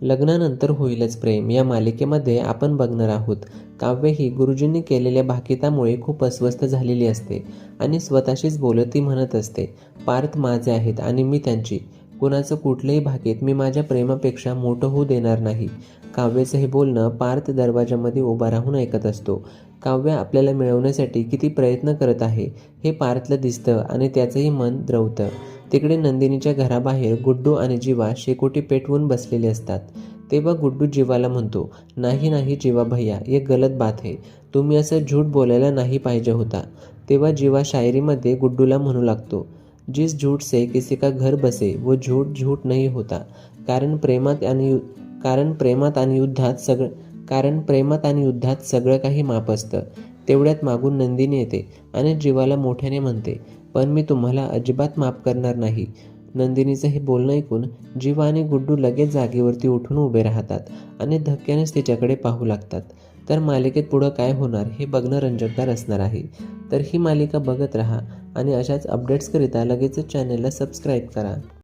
लग्नानंतर होईलच प्रेम या मालिकेमध्ये आपण बघणार आहोत. काव्य ही गुरुजींनी केलेल्या भाकितामुळे खूप अस्वस्थ झालेली असते आणि स्वतःशीच बोलत ती म्हणत असते, पार्थ माझे आहेत आणि मी त्यांची. कुणाचं कुठलंही भाकीत मी माझ्या प्रेमापेक्षा मोठं होऊ देणार नाही. काव्याचं हे बोलणं पार्थ दरवाजामध्ये उभा राहून ऐकत असतो. काव्य आपल्याला मिळवण्यासाठी किती प्रयत्न करत आहे हे पार्थला दिसतं आणि त्याचंही मन द्रवतं. तिकडे नंदिनीच्या घराबाहेर गुड्डू आणि जीवा शेकोटी पेटवून बसलेले असतात. तेव्हा गुड्डू जीवाला म्हणतो, नाही नाही जीवा भैया, ये गलत बात है. तुम्ही असं झूठ बोलायला नाही पाहिजे होता. तेव्हा जीवा शायरीमध्ये गुड्डूला म्हणू लागतो, जिस झूठ से किसी का घर बसे वो झूठ झूठ नहीं होता. कारण प्रेमात आणि कारण प्रेमात आणि युद्धात सगळं कारण प्रेमात आणि युद्धात सगळं काही माप असतं. तेवढ्यात मागून नंदिनी येते आणि जीवाला मोठ्याने म्हणते, पण मी तुम्हाला अजिबात माफ करणार नाही. नंदिनीचं हे बोलणं ऐकून जीवा आणि गुड्डू लगेच जागेवरती उठून उभे राहतात आणि धक्क्यानेच तिच्याकडे पाहू लागतात. तर मालिकेत पुढं काय होणार हे बघणं रंजकदार असणार आहे. तर ही मालिका बघत राहा आणि अशाच अपडेट्सकरिता लगेचच चॅनलला सबस्क्राईब करा.